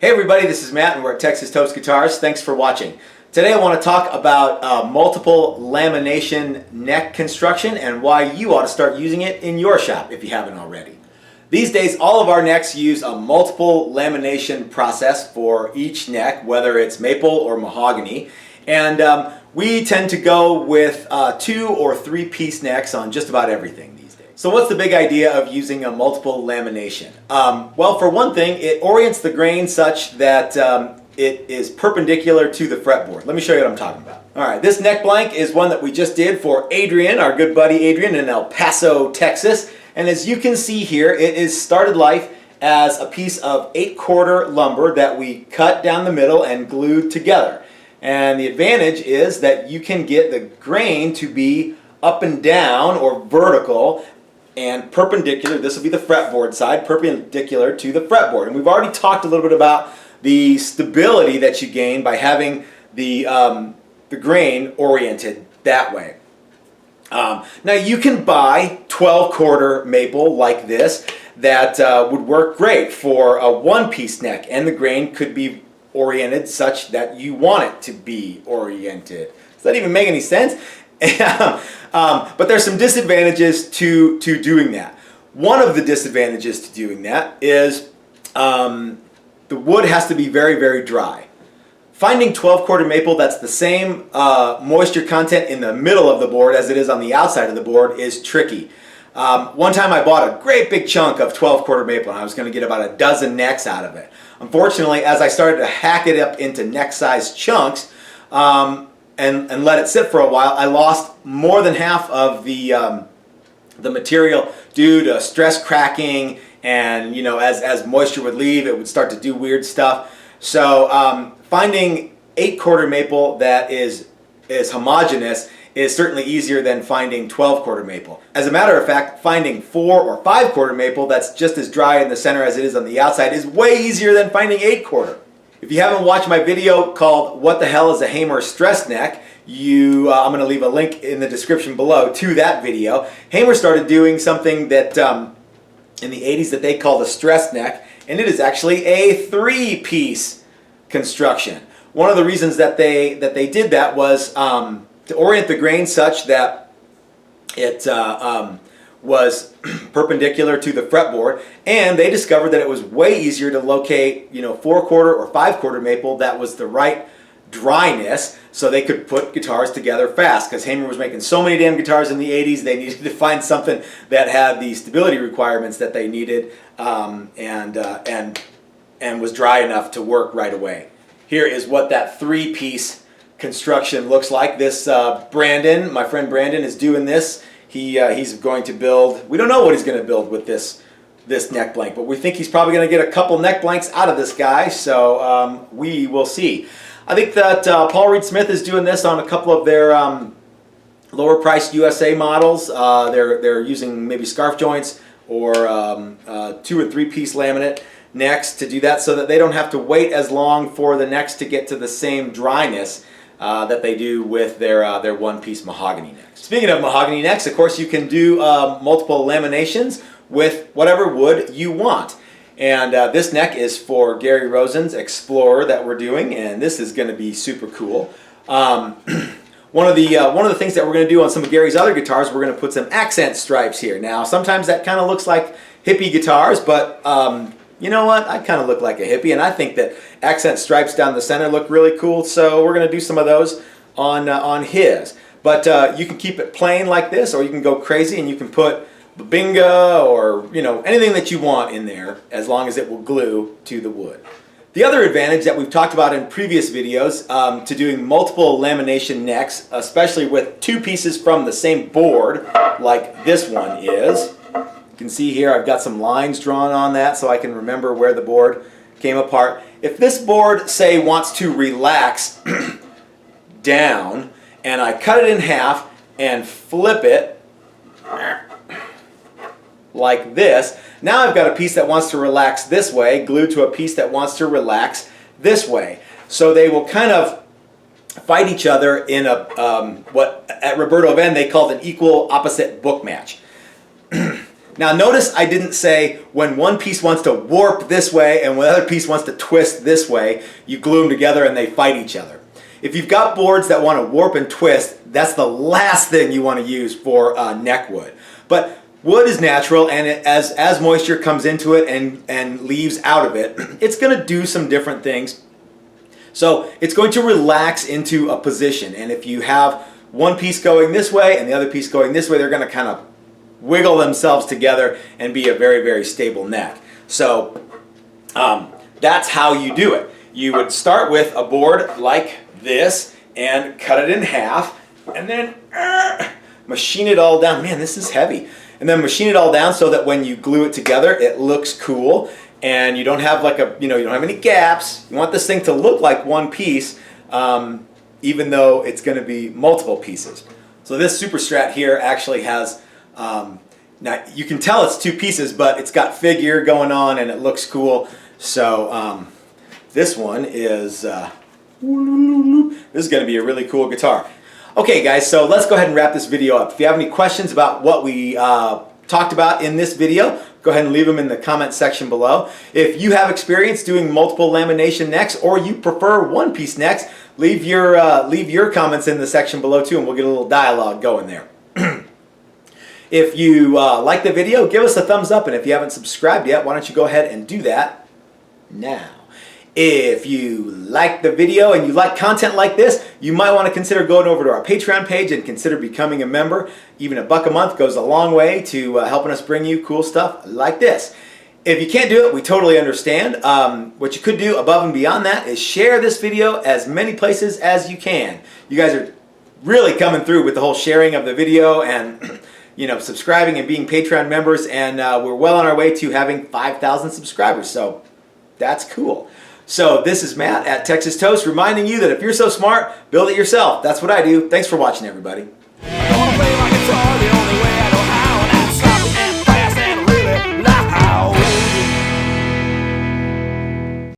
Hey everybody, this is Matt and we're at Texas Toast Guitars. Thanks for watching. Today I want to talk about multiple lamination neck construction and why you ought to start using it in your shop if you haven't already. These days all of our necks use a multiple lamination process for each neck, whether it's maple or mahogany, and we tend to go with 2 or 3 piece necks on just about everything these days. So what's the big idea of using a multiple lamination? Well, for one thing, it orients the grain such that it is perpendicular to the fretboard. Let me show you what I'm talking about. Alright, this neck blank is one that we just did for Adrian, our good buddy Adrian in El Paso, Texas. And as you can see here, it is started life as a piece of 8/4 lumber that we cut down the middle and glued together. And the advantage is that you can get the grain to be up and down or vertical and perpendicular. This will be the fretboard side, perpendicular to the fretboard. And we've already talked a little bit about the stability that you gain by having the grain oriented that way. Now you can buy 12/4 maple like this that would work great for a one-piece neck, and the grain could be oriented such that you want it to be oriented. Does that even make any sense? But there's some disadvantages to doing that. One of the disadvantages to doing that is the wood has to be very, very dry. Finding 12/4 maple that's the same moisture content in the middle of the board as it is on the outside of the board is tricky. One time I bought a great big chunk of 12/4 maple and I was going to get about a dozen necks out of it. Unfortunately, as I started to hack it up into neck-sized chunks and let it sit for a while, I lost more than half of the material due to stress cracking, and as moisture would leave, it would start to do weird stuff. So finding 8/4 maple that is homogeneous is certainly easier than finding 12/4 maple. As a matter of fact, finding 4 or 5/4 maple that's just as dry in the center as it is on the outside is way easier than finding 8/4. If you haven't watched my video called What the Hell is a Hamer Stress Neck, I'm going to leave a link in the description below to that video. Hamer started doing something that in the 80s that they called a stress neck, and it is actually a 3-piece construction. One of the reasons that they did that was to orient the grain such that it was perpendicular to the fretboard, and they discovered that it was way easier to locate 4/4 or 5/4 maple that was the right dryness, so they could put guitars together fast. Because Hamer was making so many damn guitars in the 80s, they needed to find something that had the stability requirements that they needed and was dry enough to work right away. Here is what that 3-piece construction looks like. This Brandon, my friend Brandon, is doing this. He's going to build, we don't know what he's going to build with this neck blank, but we think he's probably going to get a couple neck blanks out of this guy, so we will see. I think that Paul Reed Smith is doing this on a couple of their lower priced USA models. They're using maybe scarf joints or 2 or 3 piece laminate necks to do that, so that they don't have to wait as long for the necks to get to the same dryness that they do with their 1-piece mahogany necks. Speaking of mahogany necks, of course you can do multiple laminations with whatever wood you want. And this neck is for Gary Rosen's Explorer that we're doing, and this is going to be super cool. One of the things that we're going to do on some of Gary's other guitars, we're going to put some accent stripes here. Now, sometimes that kind of looks like hippie guitars, but you know what? I kind of look like a hippie, and I think that accent stripes down the center look really cool, so we're going to do some of those on his. But you can keep it plain like this, or you can go crazy and you can put Babinga or anything that you want in there, as long as it will glue to the wood. The other advantage that we've talked about in previous videos to doing multiple lamination necks, especially with 2 pieces from the same board like this one is, you can see here I've got some lines drawn on that so I can remember where the board came apart. If this board, say, wants to relax down, and I cut it in half and flip it like this, now I've got a piece that wants to relax this way glued to a piece that wants to relax this way. So they will kind of fight each other in a what at Roberto Venn they called an equal opposite book match. Now notice I didn't say when one piece wants to warp this way and when the other piece wants to twist this way, you glue them together and they fight each other. If you've got boards that want to warp and twist, that's the last thing you want to use for neck wood. But wood is natural, and as moisture comes into it and leaves out of it, it's going to do some different things. So it's going to relax into a position, and if you have one piece going this way and the other piece going this way, they're going to kind of wiggle themselves together and be a very, very stable neck. So that's how you do it. You would start with a board like this and cut it in half, and then machine it all down. Man, this is heavy. And then machine it all down so that when you glue it together, it looks cool, and you don't have like you don't have any gaps. You want this thing to look like one piece, even though it's going to be multiple pieces. So this Super Strat here actually has, now you can tell it's two pieces, but it's got figure going on and it looks cool. So this one is, this is going to be a really cool guitar. Okay guys, so let's go ahead and wrap this video up. If you have any questions about what we talked about in this video, go ahead and leave them in the comment section below. If you have experience doing multiple lamination necks, or you prefer one-piece necks, leave your comments in the section below too, and we'll get a little dialogue going there. If you like the video, give us a thumbs up, and if you haven't subscribed yet, why don't you go ahead and do that now. If you like the video and you like content like this, you might want to consider going over to our Patreon page and consider becoming a member. Even $1 a month goes a long way to helping us bring you cool stuff like this. If you can't do it, we totally understand. What you could do above and beyond that is share this video as many places as you can. You guys are really coming through with the whole sharing of the video and subscribing and being Patreon members, and we're well on our way to having 5,000 subscribers, so that's cool. So this is Matt at Texas Toast, reminding you that if you're so smart, build it yourself. That's what I do. Thanks for watching, everybody. I wanna play my guitar the only way